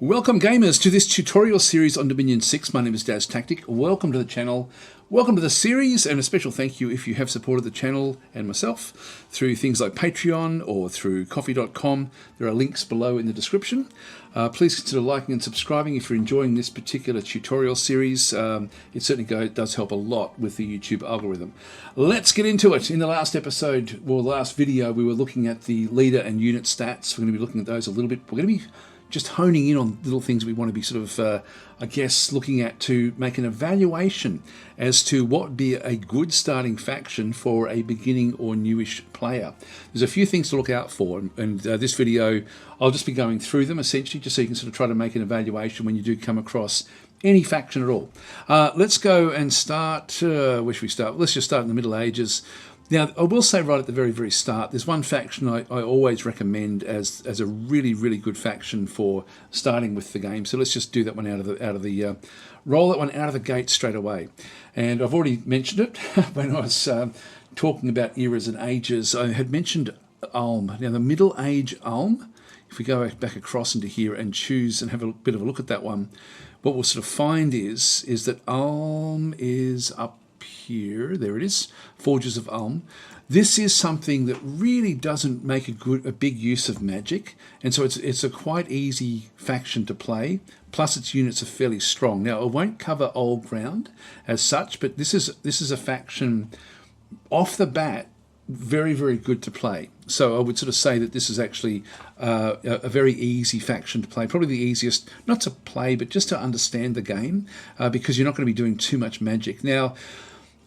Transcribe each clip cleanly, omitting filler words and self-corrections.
Welcome gamers to this tutorial series on Dominion 6. My name is DasTactic. Welcome to the channel. Welcome to the series, and a special thank you if you have supported the channel and myself through things like Patreon or through coffee.com. There are links below in the description. Please consider liking and subscribing if you're enjoying this particular tutorial series. It certainly does help a lot with the YouTube algorithm. Let's get into it. In the last episode, well, the last video, we were looking at the leader and unit stats. We're going to be looking at those a little bit. We're going to be just honing in on little things we want to be sort of, I guess, looking at to make an evaluation as to what would be a good starting faction for a beginning or newish player. There's a few things to look out for, and this video, I'll just be going through them essentially, just so you can sort of try to make an evaluation when you do come across any faction at all. Let's go and start, where should we start? Let's just start in the Middle Ages. Now, I will say right at the very, very start, there's one faction I always recommend as a really, really good faction for starting with the game. So let's just do that one roll that one out of the gate straight away. And I've already mentioned it when I was talking about eras and ages. I had mentioned Ulm. Now, the Middle Age Ulm, if we go back across into here and choose and have a bit of a look at that one, what we'll sort of find is that Ulm is up here. There it is, Forges of Ulm. This is something that really doesn't make a big use of magic, and so it's a quite easy faction to play. Plus, its units are fairly strong. Now, I won't cover old ground as such, but this is a faction off the bat very, very good to play. So I would sort of say that this is actually a very easy faction to play. Probably the easiest, not to play, but just to understand the game, because you're not going to be doing too much magic. Now,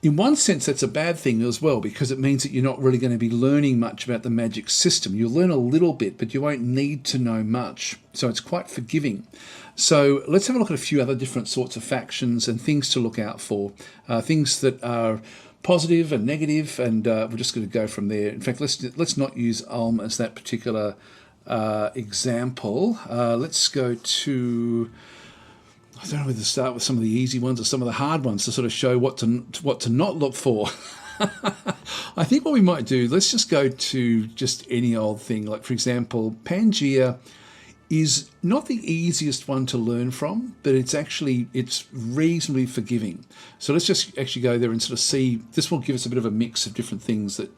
in one sense, that's a bad thing as well, because it means that you're not really going to be learning much about the magic system. You'll learn a little bit, but you won't need to know much. So it's quite forgiving. So let's have a look at a few other different sorts of factions and things to look out for. Things that are positive and negative, and we're just going to go from there. In fact, let's not use Ulm as that particular example. Let's go to, I don't know whether to start with some of the easy ones or some of the hard ones to sort of show what to not look for. I think what we might do, let's just go to just any old thing. Like, for example, Pangaea is not the easiest one to learn from, but it's reasonably forgiving. So let's just actually go there and sort of see. This will give us a bit of a mix of different things that,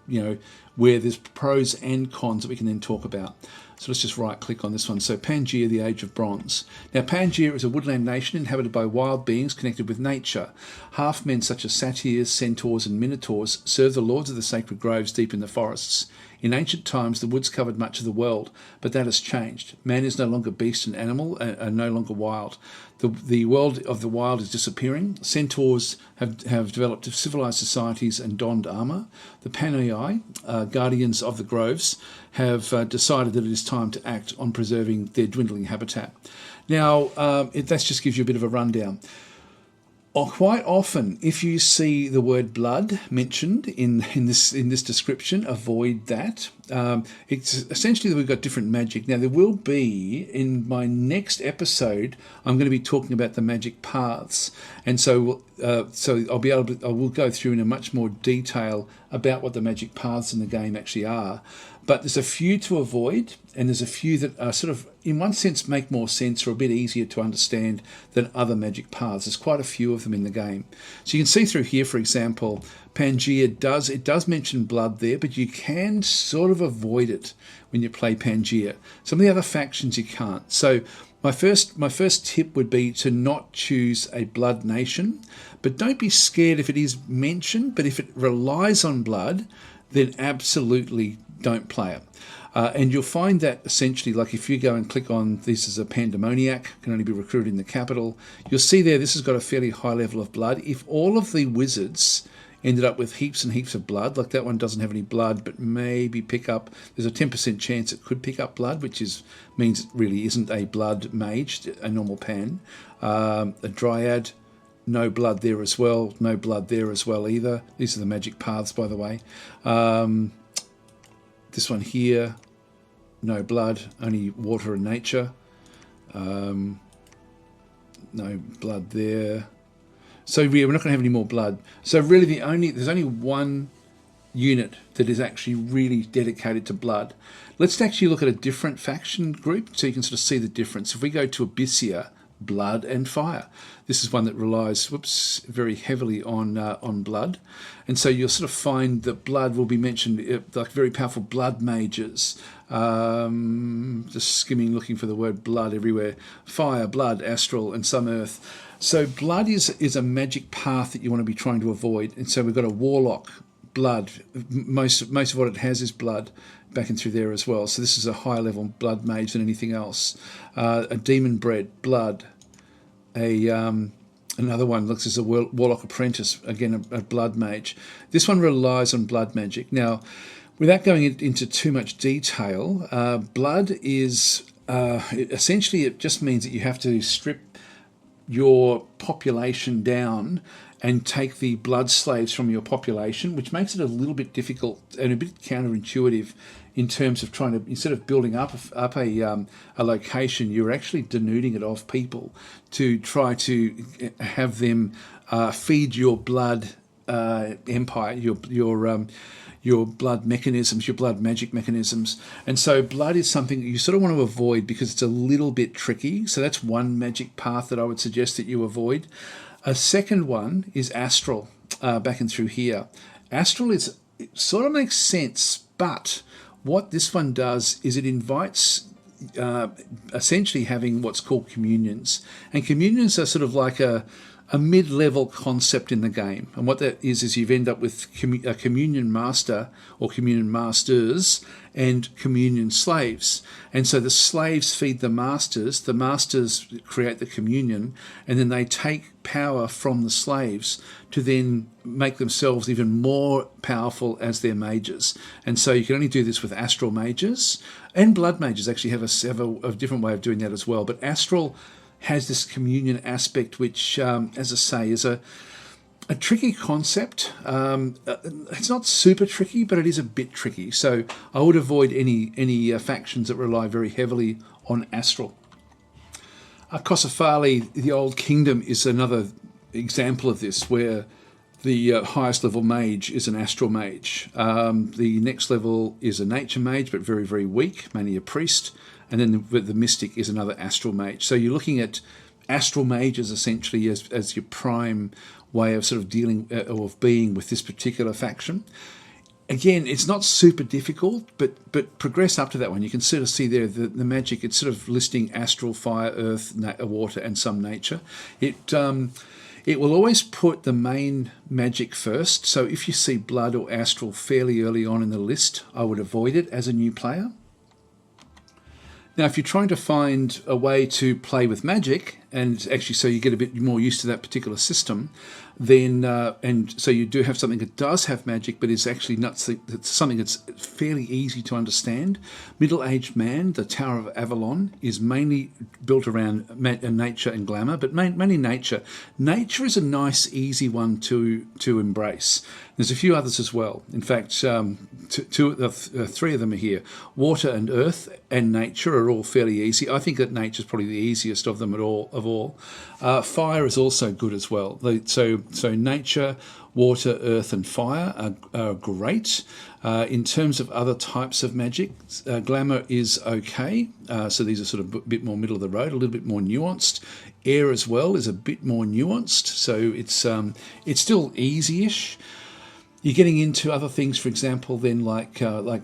where there's pros and cons that we can then talk about. So let's just right click on this one. So Pangaea, the Age of Bronze. Now, Pangaea is a woodland nation inhabited by wild beings connected with nature. Half-men such as satyrs, centaurs and minotaurs serve the lords of the sacred groves deep in the forests. In ancient times, the woods covered much of the world, but that has changed. Man is no longer beast and animal, and no longer wild. The world of the wild is disappearing. Centaurs have developed civilized societies and donned armor. The Panai, guardians of the groves, have decided that it is time to act on preserving their dwindling habitat. Now, that just gives you a bit of a rundown. Quite often, if you see the word blood mentioned in this description, avoid that. It's essentially that we've got different magic. Now, there will be, in my next episode, I'm going to be talking about the magic paths, and so I will go through in a much more detail about what the magic paths in the game actually are. But there's a few to avoid, and there's a few that are sort of, in one sense, make more sense or a bit easier to understand than other magic paths. There's quite a few of them in the game. So you can see through here, for example, Pangaea does mention blood there, but you can sort of avoid it when you play Pangaea. Some of the other factions you can't. So my first tip would be to not choose a blood nation, but don't be scared if it is mentioned. But if it relies on blood, then absolutely don't play it. And you'll find that essentially, like if you go and click on this is a pandemoniac, can only be recruited in the capital, you'll see there this has got a fairly high level of blood. If all of the wizards ended up with heaps and heaps of blood, like that one doesn't have any blood, but maybe pick up, there's a 10% chance it could pick up blood, which means it really isn't a blood mage, a normal pan. A dryad, no blood there as well, no blood there as well either. These are the magic paths, by the way. This one here, no blood, only water and nature. No blood there. So we're not going to have any more blood. So really there's only one unit that is actually really dedicated to blood. Let's actually look at a different faction group so you can sort of see the difference. If we go to Abyssia, blood and fire. This is one that relies, very heavily on blood. And so you'll sort of find that blood will be mentioned, like very powerful blood mages. Just skimming, looking for the word blood everywhere. Fire, blood, astral, and some earth. So blood is a magic path that you want to be trying to avoid. And so we've got a warlock, blood. Most of what it has is blood back and through there as well. So this is a higher level blood mage than anything else. A demon bred, blood. Another one looks as a warlock apprentice, again a blood mage. This one relies on blood magic. Now, without going into too much detail, blood is essentially, it just means that you have to strip your population down and take the blood slaves from your population, which makes it a little bit difficult and a bit counterintuitive in terms of trying to, instead of building up a location, you're actually denuding it of people to try to have them feed your blood empire, your blood mechanisms, your blood magic mechanisms. And so blood is something that you sort of want to avoid because it's a little bit tricky. So that's one magic path that I would suggest that you avoid. A second one is astral, back and through here. Astral it sort of makes sense, but what this one does is it invites essentially having what's called communions. And communions are sort of like a mid-level concept in the game. And what that is you've end up with a communion master or communion masters and communion slaves. And so the slaves feed the masters create the communion, and then they take power from the slaves to then make themselves even more powerful as their mages. And so you can only do this with astral mages, and blood mages actually have a different way of doing that as well. But astral has this communion aspect, which, as I say, is a tricky concept. It's not super tricky, but it is a bit tricky. So I would avoid any factions that rely very heavily on astral. Kosofali, the Old Kingdom, is another example of this, where the highest level mage is an astral mage. The next level is a nature mage, but very, very weak, mainly a priest. And then the mystic is another astral mage. So you're looking at astral mages essentially as your prime way of sort of dealing or of being with this particular faction. Again, it's not super difficult, but progress up to that one. You can sort of see there the magic. It's sort of listing astral, fire, earth, water, and some nature. It will always put the main magic first. So if you see blood or astral fairly early on in the list, I would avoid it as a new player. Now, if you're trying to find a way to play with magic, and actually so you get a bit more used to that particular system, then and so you do have something that does have magic, but is actually not something that's fairly easy to understand. Middle-aged Man, the Tower of Avalon, is mainly built around nature and glamour, but mainly nature. Nature is a nice, easy one to embrace. There's a few others as well. In fact, three of them are here. Water and earth and nature are all fairly easy. I think that nature is probably the easiest of them all. Fire is also good as well. So nature, water, earth, and fire are great. In terms of other types of magic, glamour is okay. So these are sort of a bit more middle of the road, a little bit more nuanced. Air as well is a bit more nuanced. So it's still easy-ish. You're getting into other things, for example, then like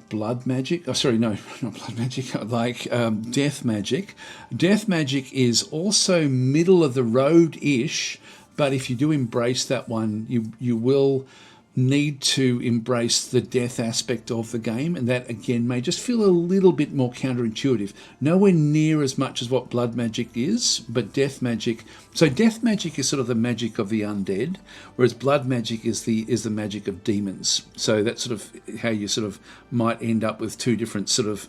blood magic. Oh, sorry, no, not blood magic. Like death magic. Death magic is also middle of the road-ish, but if you do embrace that one, you will need to embrace the death aspect of the game, and that again may just feel a little bit more counterintuitive. Nowhere near as much as what blood magic is, but death magic. So death magic is sort of the magic of the undead, whereas blood magic is the magic of demons. So that's sort of how you sort of might end up with two different sort of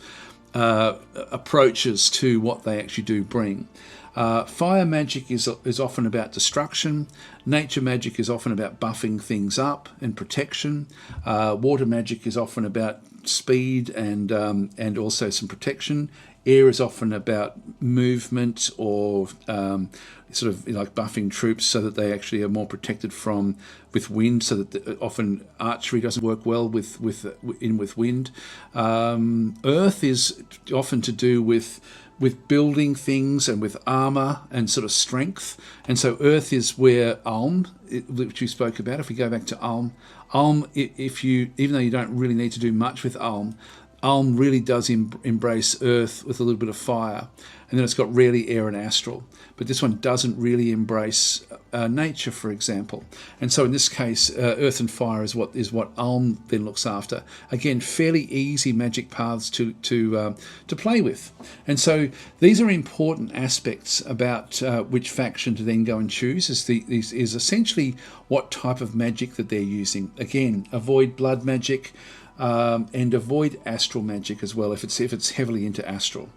approaches to what they actually do bring. Fire magic is often about destruction. Nature magic is often about buffing things up and protection. Water magic is often about speed and also some protection. Air is often about movement or sort of like buffing troops so that they actually are more protected from with wind. So that often archery doesn't work well with wind. Earth is often to do with building things and with armor and sort of strength. And so earth is where Ulm, which we spoke about. If we go back to Ulm, even though you don't really need to do much with Ulm really does embrace earth with a little bit of fire. And then it's got rarely air and astral. But this one doesn't really embrace nature, for example. And so in this case, earth and fire is what Ulm then looks after. Again, fairly easy magic paths to play with. And so these are important aspects about which faction to then go and choose. Is essentially what type of magic that they're using. Again, avoid blood magic. And avoid astral magic as well if it's heavily into astral.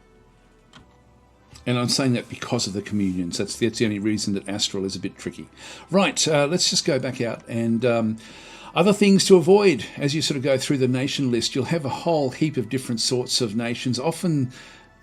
And I'm saying that because of the communions. That's the only reason that astral is a bit tricky. Right, let's just go back out and other things to avoid. As you sort of go through the nation list, you'll have a whole heap of different sorts of nations. Often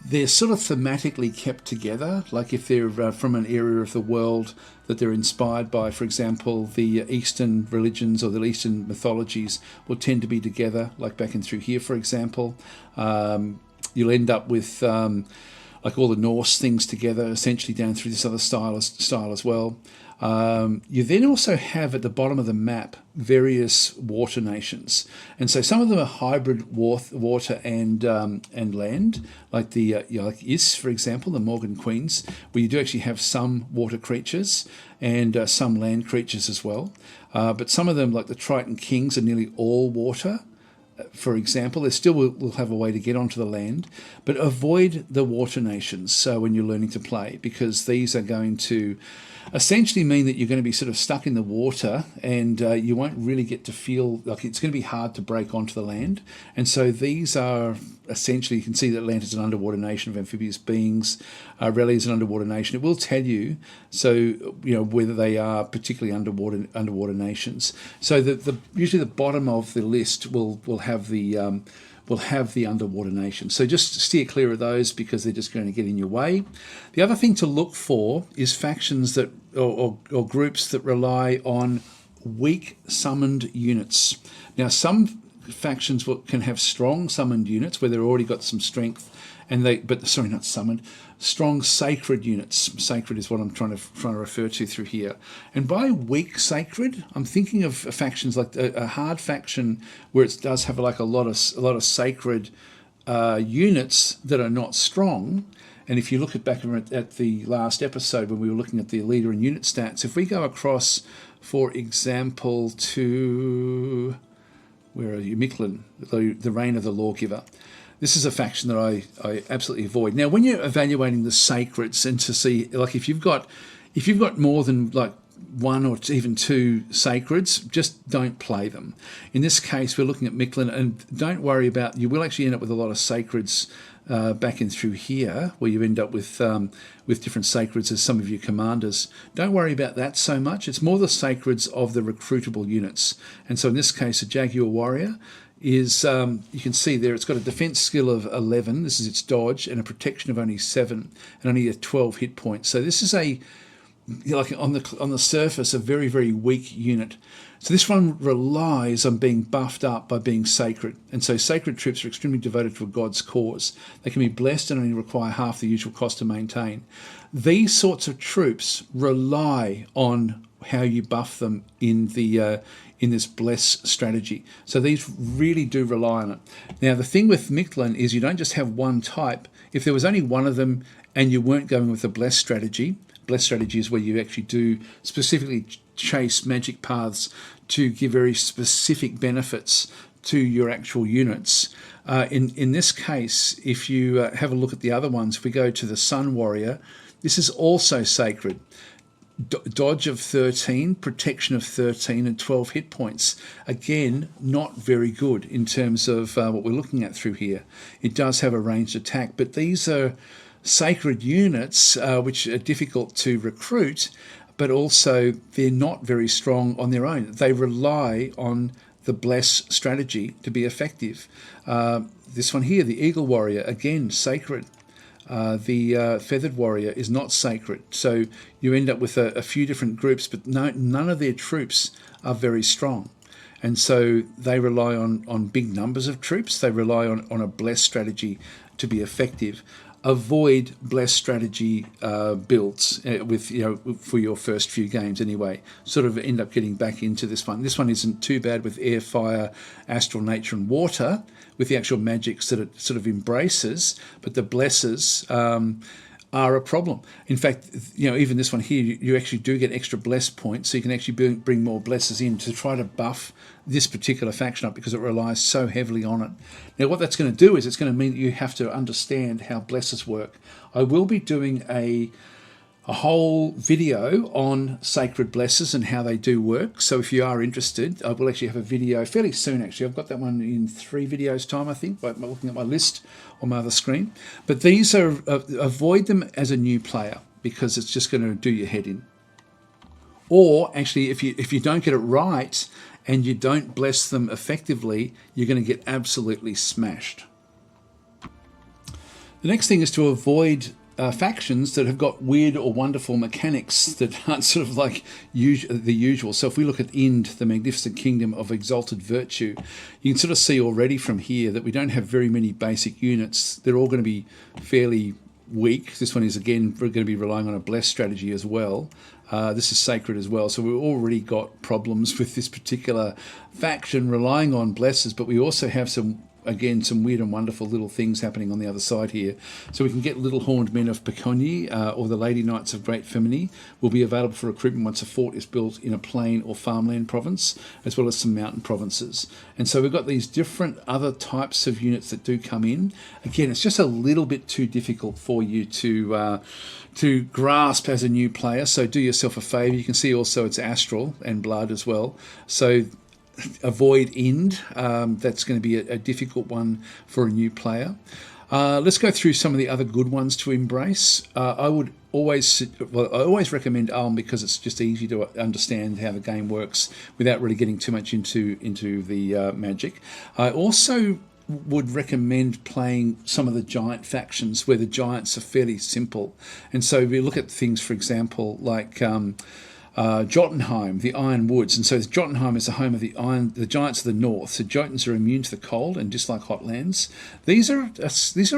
they're sort of thematically kept together, like if they're from an area of the world that they're inspired by. For example, the Eastern religions or the Eastern mythologies will tend to be together, like back in through here, for example. You'll end up with like all the Norse things together, essentially down through this other style as well. You then also have at the bottom of the map various water nations, and so some of them are hybrid water and land, like the like Is, for example, the Morgan Queens, where you do actually have some water creatures and some land creatures as well. But some of them, like the Triton Kings, are nearly all water. For example, they still will have a way to get onto the land, but avoid the water nations. So when you're learning to play, because these are going to essentially mean that you're going to be sort of stuck in the water and you won't really get to feel like it's going to be hard to break onto the land. And so these are essentially, you can see that land is an underwater nation of amphibious beings. Raleigh is an underwater nation. It will tell you, so you know, whether they are particularly underwater nations. So usually the bottom of the list will have the underwater nations. So just steer clear of those because they're just going to get in your way. The other thing to look for is factions that or groups that rely on weak summoned units. Now, some factions can have strong summoned units where they've already got some strength, not summoned, strong sacred units. Sacred is what I'm trying to refer to through here. And by weak sacred, I'm thinking of factions like a hard faction where it does have like a lot of sacred units that are not strong. And if you look back at the last episode when we were looking at the leader and unit stats, if we go across, for example, to where are you, Mictlan, the reign of the lawgiver. This is a faction that I absolutely avoid. Now, when you're evaluating the sacreds and to see, like if you've got more than like one or even two sacreds, just don't play them. In this case, we're looking at Mictlan, and don't worry about, you will actually end up with a lot of sacreds back in through here, where you end up with different sacreds as some of your commanders. Don't worry about that so much. It's more the sacreds of the recruitable units. And so in this case, a Jaguar warrior is, you can see there, it's got a defense skill of 11. This is its dodge, and a protection of only 7, and only a 12 hit points. So this is like on the surface, a very, very weak unit. So this one relies on being buffed up by being sacred. And so sacred troops are extremely devoted to a god's cause. They can be blessed and only require half the usual cost to maintain. These sorts of troops rely on how you buff them in this bless strategy. So these really do rely on it. Now, the thing with Mictlan is you don't just have one type. If there was only one of them and you weren't going with a bless strategy is where you actually do specifically chase magic paths to give very specific benefits to your actual units. In this case, if you have a look at the other ones, if we go to the Sun Warrior, this is also sacred. Dodge of 13, protection of 13, and 12 hit points. Again, not very good in terms of what we're looking at through here. It does have a ranged attack, but these are sacred units which are difficult to recruit, but also they're not very strong on their own. They rely on the bless strategy to be effective. This one here, the eagle warrior, again, sacred. The feathered warrior is not sacred. So you end up with a few different groups, but none of their troops are very strong. And so they rely on big numbers of troops. They rely on a bless strategy to be effective. Avoid bless strategy builds with for your first few games anyway. Sort of end up getting back into this one. This one isn't too bad with air, fire, astral, nature, and water, with the actual magics that it sort of embraces. But the blesses are a problem. In fact, even this one here, you actually do get extra bless points, so you can actually bring more blesses in to try to buff this particular faction up because it relies so heavily on it. Now, what that's going to do is it's going to mean that you have to understand how blesses work. I will be doing a whole video on sacred blesses and how they do work. So if you are interested, I will actually have a video fairly soon. Actually, I've got that one in 3 videos time, I think, by looking at my list on my other screen. But these are avoid them as a new player because it's just going to do your head in. Or actually, if you don't get it right and you don't bless them effectively, you're going to get absolutely smashed. The next thing is to avoid factions that have got weird or wonderful mechanics that aren't sort of like the usual. So if we look at Ind, the magnificent kingdom of exalted virtue, you can sort of see already from here that we don't have very many basic units. They're all going to be fairly weak. This one is, again, we're going to be relying on a bless strategy as well. This is sacred as well. So we've already got problems with this particular faction relying on blesses, but we also have some weird and wonderful little things happening on the other side here. So we can get Little Horned Men of Peconi or the Lady Knights of Great Femini will be available for recruitment once a fort is built in a plain or farmland province, as well as some mountain provinces. And so we've got these different other types of units that do come in. Again, it's just a little bit too difficult for you to grasp as a new player. So do yourself a favour. You can see also it's astral and blood as well. So avoid Ind. That's going to be a difficult one for a new player. Let's go through some of the other good ones to embrace. I always recommend Ulm because it's just easy to understand how the game works without really getting too much into the magic. I also would recommend playing some of the giant factions where the giants are fairly simple. And so we look at things, for example, like Jotunheim, the Iron Woods, and so Jotunheim is the home of the giants of the north. So Jotuns are immune to the cold and dislike hot lands. These are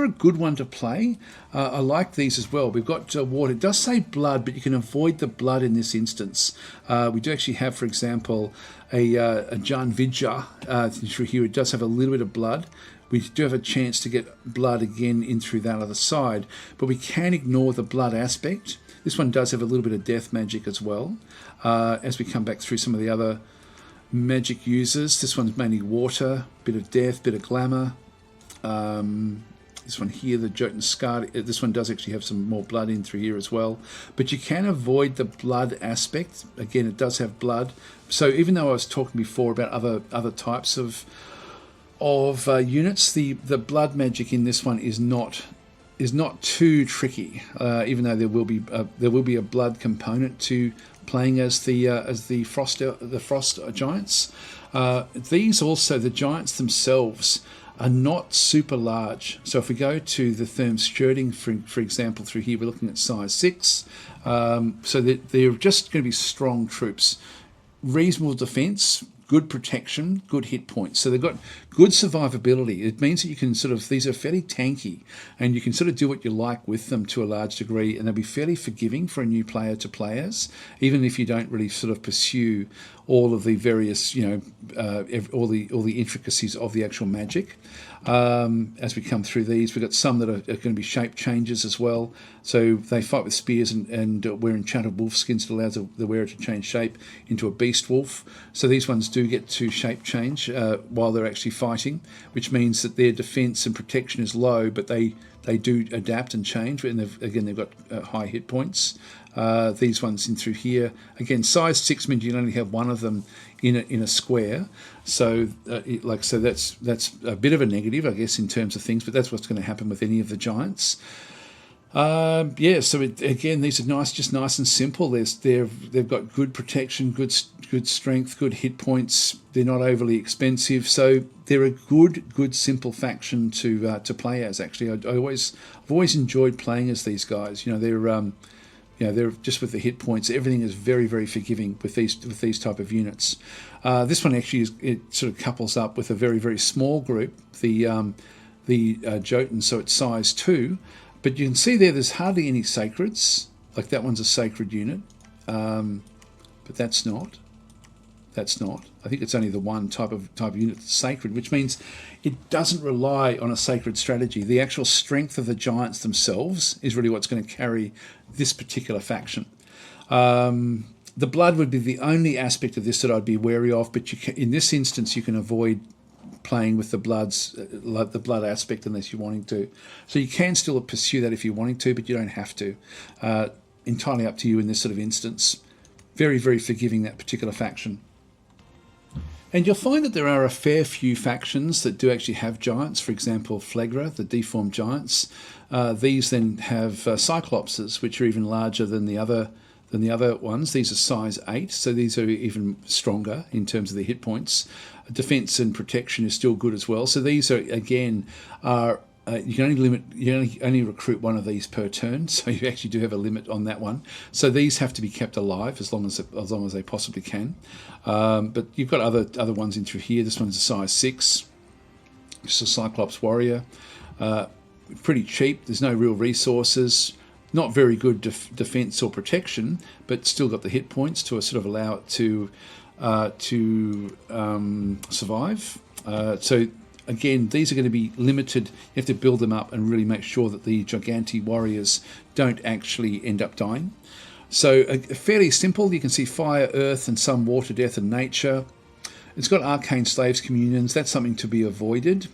a good one to play. I like these as well. We've got water. It does say blood, but you can avoid the blood in this instance. We do actually have, for example, a Jan Vidya through here. It does have a little bit of blood. We do have a chance to get blood again in through that other side, but we can ignore the blood aspect. This one does have a little bit of death magic as well. As we come back through some of the other magic users, this one's mainly water, bit of death, bit of glamour. This one here, the Jotun Scar, this one does actually have some more blood in through here as well. But you can avoid the blood aspect. Again, it does have blood. So even though I was talking before about other types of units, the blood magic in this one is not too tricky, even though there will be a blood component to playing as the frost giants. These also, the giants themselves are not super large. So if we go to the Thermsterding, for example, through here, we're looking at size 6. So they're just going to be strong troops, reasonable defense, good protection, good hit points. So they've got good survivability. It means that you can these are fairly tanky and you can sort of do what you like with them to a large degree, and they'll be fairly forgiving for a new player to play as, even if you don't really sort of pursue all of the various, all the intricacies of the actual magic. As we come through these, we've got some that are going to be shape changes as well. So they fight with spears and wear enchanted wolf skins that allows the wearer to change shape into a beast wolf. So these ones do get to shape change while they're actually fighting, which means that their defense and protection is low, but they do adapt and change. And they've got high hit points. These ones in through here, again, size 6 means you can only have one of them in a square. So that's a bit of a negative, I guess, in terms of things, but that's what's going to happen with any of the giants. Yeah, so again, these are nice, just nice and simple. They've got good protection, good strength, good hit points. They're not overly expensive, so they're a good simple faction to play as. Actually, I've always enjoyed playing as these guys. They're just with the hit points. Everything is very forgiving with these type of units. This one actually it sort of couples up with a very small group, the Jotun, so it's size 2. But you can see there's hardly any sacreds. Like that one's a sacred unit, but that's not. I think it's only the one type of unit that's sacred, which means it doesn't rely on a sacred strategy. The actual strength of the giants themselves is really what's going to carry this particular faction. The blood would be the only aspect of this that I'd be wary of, but in this instance you can avoid playing with the blood aspect unless you're wanting to. So you can still pursue that if you're wanting to, but you don't have to. Entirely up to you in this sort of instance. Very forgiving, that particular faction. And you'll find that there are a fair few factions that do actually have giants. For example, Phlegra, the deformed giants. These then have Cyclopses, which are even larger than the other ones. These are size 8, so these are even stronger in terms of the hit points. Defense and protection is still good as well. So these are again you can only recruit one of these per turn, so you actually do have a limit on that one. So these have to be kept alive as long as they possibly can. But you've got other ones in through here. This one's a size 6. Just a Cyclops warrior. Pretty cheap. There's no real resources. Not very good defense or protection, but still got the hit points to sort of allow it to survive. So again, these are going to be limited. You have to build them up and really make sure that the Giganti warriors don't actually end up dying. So fairly simple. You can see fire, earth, and some water, death, and nature. It's got arcane slaves communions. That's something to be avoided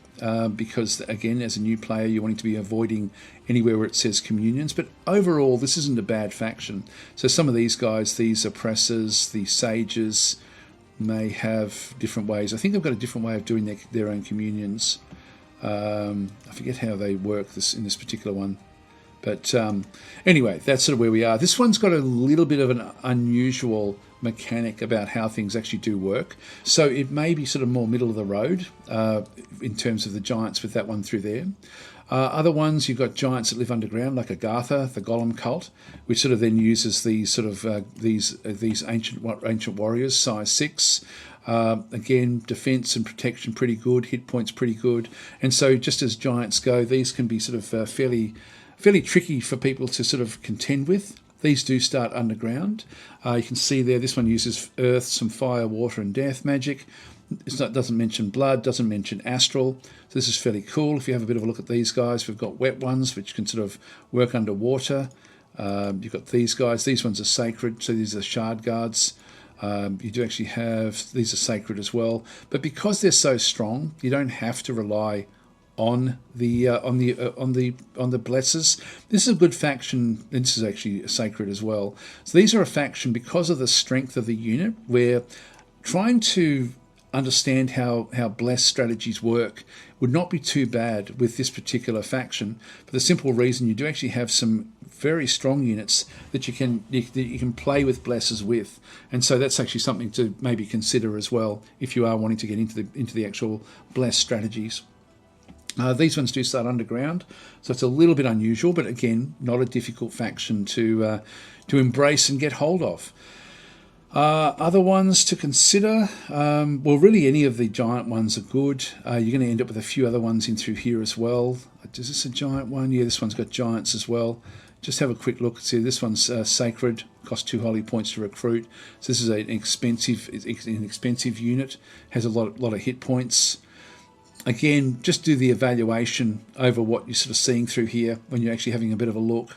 because, again, as a new player, you're wanting to be avoiding anywhere where it says communions. But overall, this isn't a bad faction. So some of these guys, these oppressors, the sages, may have different ways. I think they've got a different way of doing their own communions. I forget how they work in this particular one. But anyway, that's sort of where we are. This one's got a little bit of an unusual mechanic about how things actually do work. So it may be sort of more middle of the road in terms of the giants with that one through there. Other ones, you've got giants that live underground, like Agartha, the Golem cult, which sort of then uses these sort of these ancient warriors, size 6. Again, defense and protection pretty good, hit points pretty good, and so just as giants go, these can be sort of fairly tricky for people to sort of contend with. These do start underground. You can see there, this one uses earth, some fire, water, and death magic. Doesn't mention blood, doesn't mention astral. So this is fairly cool. If you have a bit of a look at these guys, we've got wet ones, which can sort of work underwater. You've got these guys. These ones are sacred, so these are shard guards. You do actually have, these are sacred as well. But because they're so strong, you don't have to rely on the blessers. This is a good faction. This is actually sacred as well. So these are a faction because of the strength of the unit. Where trying to understand how bless strategies work would not be too bad with this particular faction, for the simple reason you do actually have some very strong units that you can play with blesses with, and so that's actually something to maybe consider as well if you are wanting to get into the actual bless strategies. These ones do start underground, so it's a little bit unusual, but again, not a difficult faction to embrace and get hold of. Other ones to consider, well, really any of the giant ones are good. You're going to end up with a few other ones in through here as well. Is this a giant one? Yeah, this one's got giants as well. Just have a quick look. See, this one's sacred, costs 2 holy points to recruit. So this is an expensive unit, has a lot of hit points. Again, just do the evaluation over what you're sort of seeing through here when you're actually having a bit of a look.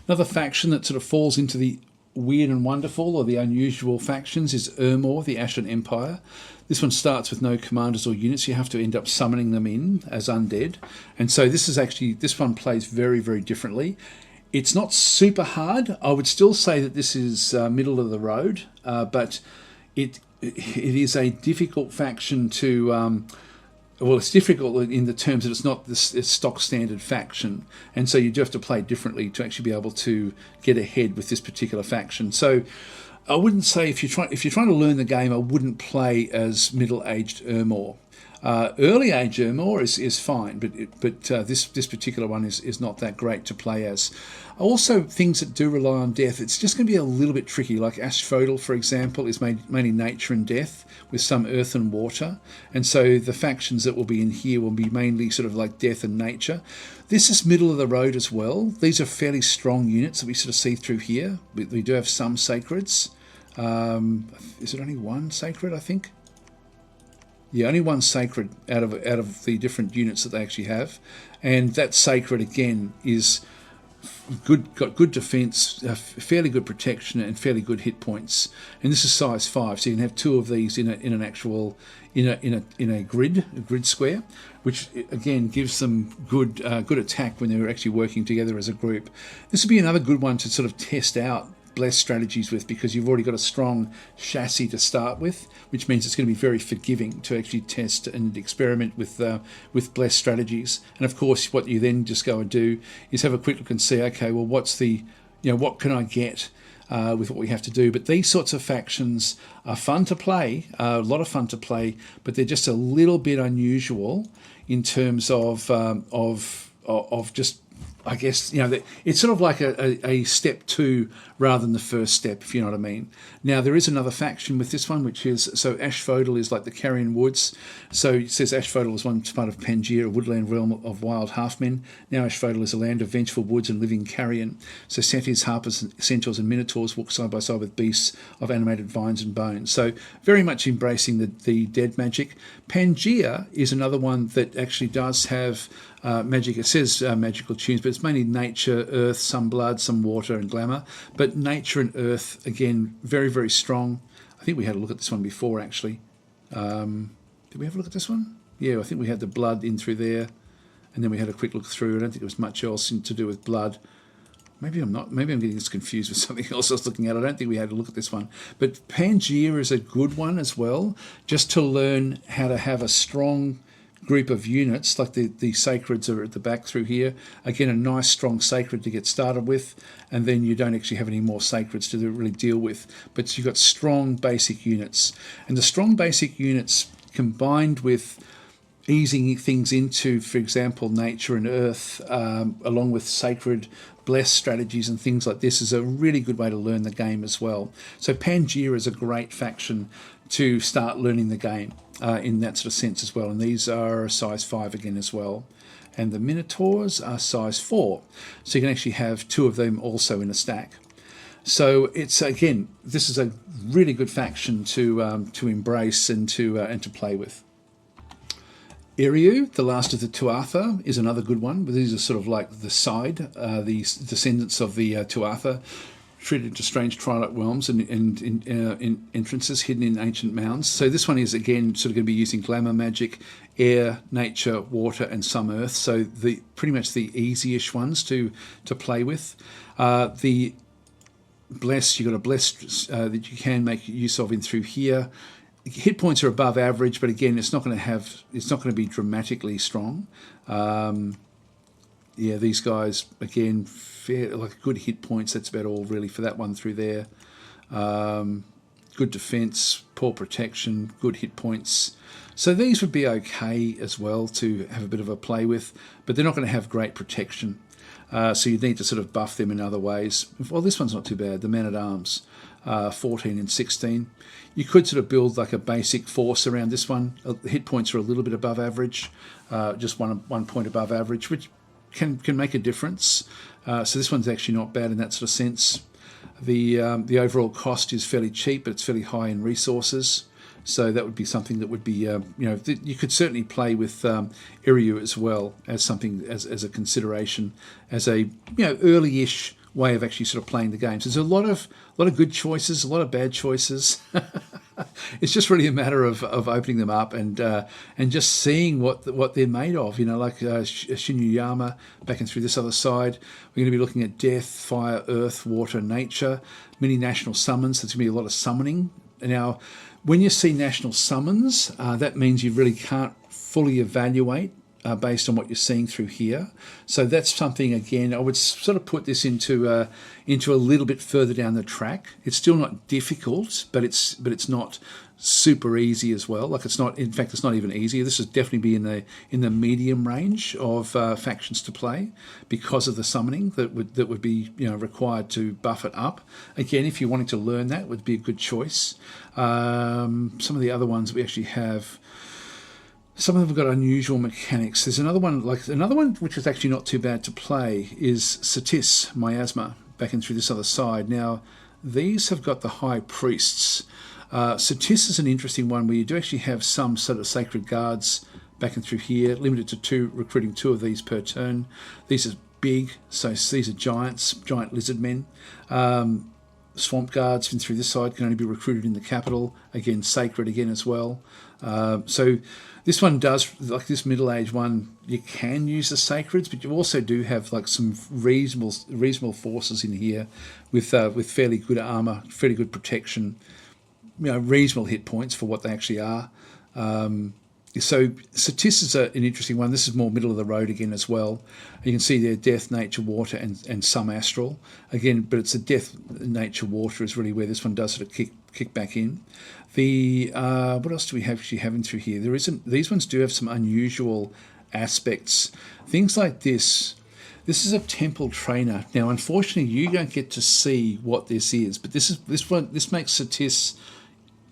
Another faction that sort of falls into the weird and wonderful or the unusual factions is Urmor, the Ashen Empire. This one starts with no commanders or units. You have to end up summoning them in as undead. And so this one plays very differently. It's not super hard. I would still say that this is middle of the road, but it is a difficult faction to well, it's difficult in the terms that it's not this stock standard faction, and so you do have to play differently to actually be able to get ahead with this particular faction. So I wouldn't say if you're trying to learn the game, I wouldn't play as middle-aged Ermor. Early age Ermor is fine, but this particular one is not that great to play as. Also, things that do rely on death, it's just going to be a little bit tricky. Like Asphodel, for example, is mainly nature and death with some earth and water, and so the factions that will be in here will be mainly sort of like death and nature. This is middle of the road as well. These are fairly strong units that we sort of see through here. We do have some sacreds. Is it only one sacred, I think? Yeah, only one sacred out of the different units that they actually have, and that sacred again is got good defense, fairly good protection, and fairly good hit points. And this is size 5, so you can have 2 of these in a grid square, which again gives them good attack when they're actually working together as a group. This would be another good one to sort of test out blessed strategies with, because you've already got a strong chassis to start with, which means it's going to be very forgiving to actually test and experiment with blessed strategies. And of course, what you then just go and do is have a quick look and see, okay, well, what can I get with what we have to do? But these sorts of factions are fun to play, a lot of fun to play, but they're just a little bit unusual in terms of just, I guess, it's sort of like a step 2 rather than the first step, if you know what I mean. Now, there is another faction with this one, which is, so Asphodel is like the Carrion Woods. So it says Asphodel is once part of Pangaea, a woodland realm of wild halfmen. Now Asphodel is a land of vengeful woods and living carrion. So centaurs, harpers, centaurs and minotaurs walk side by side with beasts of animated vines and bones. So very much embracing the dead magic. Pangaea is another one that actually does have magic. It says magical tunes, but it's mainly nature, earth, some blood, some water and glamour. But nature and earth, again, very, very strong. I think we had a look at this one before, actually. Did we have a look at this one? Yeah, I think we had the blood in through there, and then we had a quick look through. I don't think there was much else to do with blood. Maybe I'm not. Maybe I'm getting this confused with something else I was looking at. I don't think we had a look at this one. But Pangaea is a good one as well, just to learn how to have a strong group of units, like the sacreds are at the back through here. Again, a nice strong sacred to get started with, and then you don't actually have any more sacreds to really deal with. But you've got strong basic units. And the strong basic units combined with easing things into, for example, nature and earth, along with sacred blessed strategies and things like this, is a really good way to learn the game as well. So Pangaea is a great faction to start learning the game in that sort of sense as well. And these are size 5 again as well. And the Minotaurs are size 4. So you can actually have 2 of them also in a stack. So it's, again, this is a really good faction to embrace and to play with. Eriu, the last of the Tuatha, is another good one. But these are sort of like the side, the descendants of the Tuatha, treated into strange twilight realms and in entrances hidden in ancient mounds. So this one is, again, sort of going to be using glamour magic, air, nature, water, and some earth. So pretty much the easy-ish ones to play with. The bless, you've got a bless that you can make use of in through here. Hit points are above average, but again, it's not going to be dramatically strong. Yeah, these guys, again, like good hit points. That's about all really for that one through there. Good defense, poor protection, good hit points. So these would be okay as well to have a bit of a play with, but they're not going to have great protection. So you need to sort of buff them in other ways. Well, this one's not too bad. The Man-at-Arms, 14 and 16. You could sort of build like a basic force around this one. The hit points are a little bit above average, just one point above average, which can make a difference. So this one's actually not bad in that sort of sense. The overall cost is fairly cheap, but it's fairly high in resources. So that would be something that would be, you could certainly play with Eriu as well as something as a consideration, as a early-ish way of actually sort of playing the game. So there's a lot of good choices, a lot of bad choices. It's just really a matter of opening them up and just seeing what they're made of. Like Shinyuyama backing through this other side. We're going to be looking at death, fire, earth, water, nature, many national summons. So there's going to be a lot of summoning. Now, When you see national summons, that means you really can't fully evaluate based on what you're seeing through here. So that's something, again, I would sort of put this into a little bit further down the track. It's still not difficult, but it's not super easy as well. Like, it's not, in fact, it's not even easier. This would definitely be in the medium range of factions to play because of the summoning that would be, you know, required to buff it up. Again, if you're wanting to learn that, would be a good choice. Some of the other ones we actually have, some of them have got unusual mechanics. There's another one which is actually not too bad to play is Satis Miasma, back in through this other side. Now, these have got the High Priests. Satis is an interesting one where you do actually have some sort of Sacred Guards back and through here, limited to 2, recruiting 2 of these per turn. These are big, so these are giant lizard men. Swamp Guards from through this side can only be recruited in the capital. Again, sacred again as well. So this one does, like this Middle Age one, you can use the sacreds, but you also do have like some reasonable forces in here with fairly good armor, fairly good protection, you know, reasonable hit points for what they actually are. So Satis is an interesting one. This is more middle of the road again as well. You can see there death, nature, water, and some astral. Again, but it's the death, nature, water is really where this one does sort of kick back in. What else do we actually have in through here? These ones do have some unusual aspects. Things like this. This is a temple trainer. Now, unfortunately, you don't get to see what this is, but this makes Satis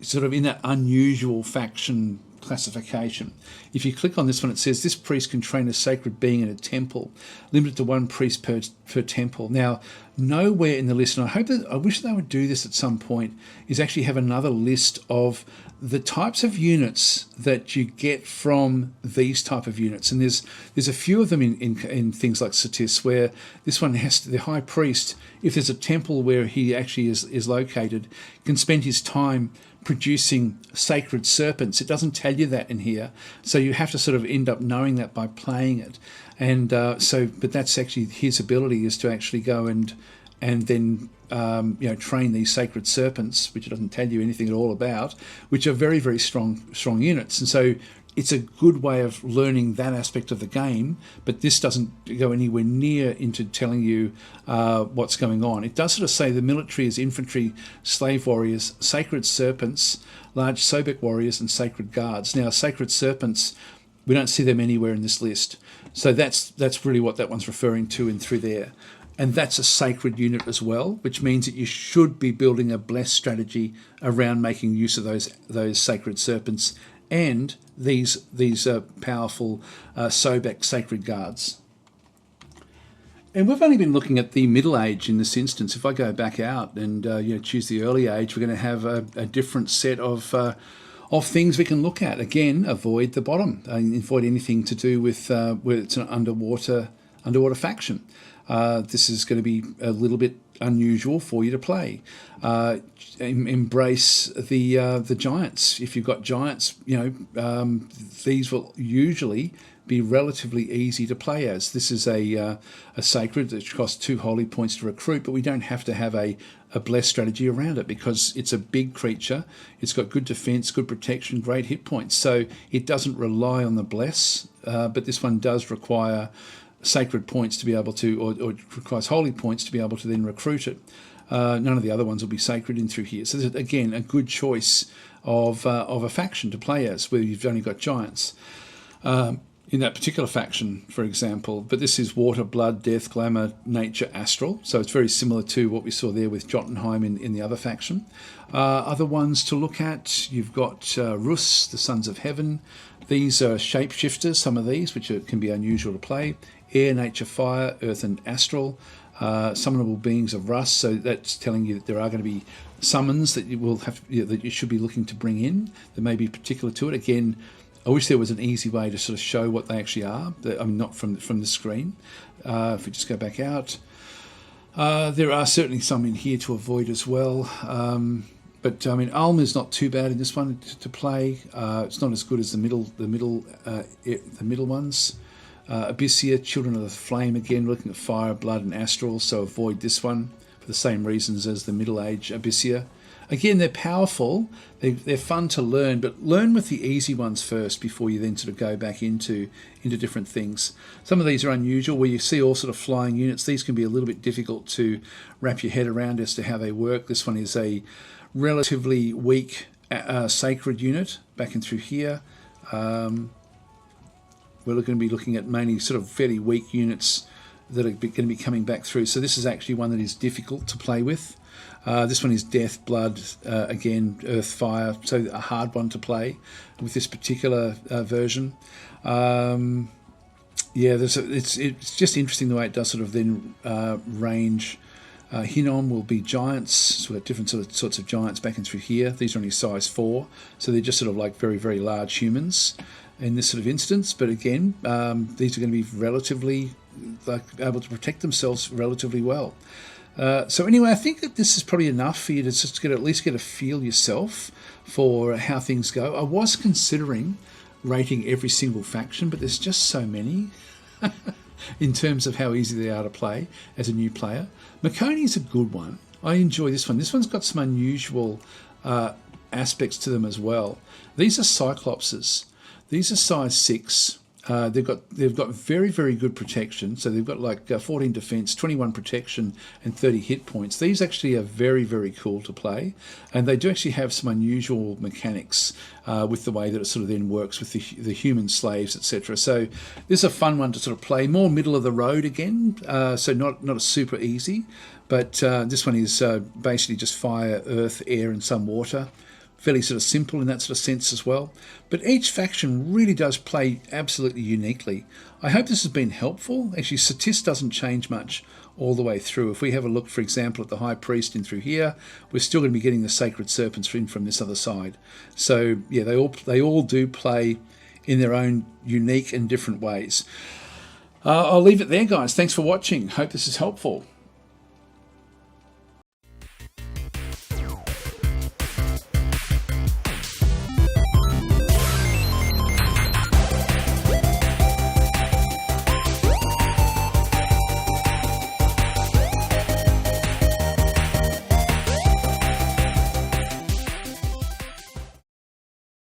sort of in that unusual faction classification. If you click on this one, it says this priest can train a sacred being in a temple, limited to 1 priest per temple. Now, nowhere in the list, and I wish they would do this at some point, is actually have another list of the types of units that you get from these type of units. And there's a few of them in things like Satis, where this one has the high priest, if there's a temple where he actually is located, can spend his time producing sacred serpents. It doesn't tell you that in here, so you have to sort of end up knowing that by playing it. And but that's actually his ability, is to actually go and then train these sacred serpents, which it doesn't tell you anything at all about, which are very, very strong units. And so it's a good way of learning that aspect of the game, but this doesn't go anywhere near into telling you what's going on. It does sort of say the military is infantry, slave warriors, sacred serpents, large Sobek warriors, and sacred guards. Now, sacred serpents, we don't see them anywhere in this list. So that's really what that one's referring to in through there. And that's a sacred unit as well, which means that you should be building a bless strategy around making use of those sacred serpents and these powerful Sobek sacred guards. And we've only been looking at the Middle Age in this instance. If I go back out and choose the Early Age, we're going to have a different set of things we can look at. Again, avoid the bottom. Avoid anything to do with where it's an underwater faction. This is going to be a little bit unusual for you to play. Embrace the giants. If you've got giants, these will usually be relatively easy to play as. This is a sacred that costs 2 holy points to recruit, but we don't have to have a bless strategy around it because it's a big creature. It's got good defense, good protection, great hit points. So it doesn't rely on the bless, but this one does require sacred points to be able to, or requires holy points to be able to then recruit it. None of the other ones will be sacred in through here. So there's, again, a good choice of a faction to play as, where you've only got giants. In that particular faction, for example, but this is water, blood, death, glamour, nature, astral. So it's very similar to what we saw there with Jotunheim in the other faction. Other ones to look at, you've got Rus, the Sons of Heaven. These are shapeshifters, some of these, which can be unusual to play. Air, nature, fire, earth, and astral. Summonable beings of Rus. So that's telling you that there are going to be summons that you will have, that you should be looking to bring in that may be particular to it. Again, I wish there was an easy way to sort of show what they actually are. I mean, not from the screen. If we just go back out, there are certainly some in here to avoid as well. But I mean, Ulm is not too bad in this one to play. It's not as good as the middle ones. Abyssia, Children of the Flame, again looking at fire, blood, and astral. So avoid this one for the same reasons as the Middle Age Abyssia. Again, they're powerful, they're fun to learn, but learn with the easy ones first before you then sort of go back into different things. Some of these are unusual, where you see all sort of flying units. These can be a little bit difficult to wrap your head around as to how they work. This one is a relatively weak sacred unit back in through here. We're going to be looking at mainly sort of fairly weak units that are going to be coming back through. So this is actually one that is difficult to play with. This one is Death, Blood, again, Earth, Fire, so a hard one to play with this particular version. Yeah, it's just interesting the way it does sort of then range. Hinnom will be giants, so we've got different sorts of giants back and through here. These are only size 4, so they're just sort of like very, very large humans in this sort of instance. But again, these are going to be relatively able to protect themselves relatively well. So anyway, I think that this is probably enough for you to just at least get a feel yourself for how things go. I was considering rating every single faction, but there's just so many in terms of how easy they are to play as a new player. Makoni is a good one. I enjoy this one. This one's got some unusual aspects to them as well. These are Cyclopses. These are size 6. They've got very, very good protection. So they've got like 14 defense, 21 protection, and 30 hit points. These actually are very, very cool to play, and they do actually have some unusual mechanics with the way that it sort of then works with the human slaves, etc. So this is a fun one to sort of play. More middle of the road again, so not a super easy, but this one is basically just fire, earth, air, and some water. Fairly sort of simple in that sort of sense as well. But each faction really does play absolutely uniquely. I hope this has been helpful. Actually, Satis doesn't change much all the way through. If we have a look, for example, at the High Priest in through here, we're still going to be getting the Sacred Serpents in from this other side. So yeah, they all do play in their own unique and different ways. I'll leave it there, guys. Thanks for watching. Hope this is helpful.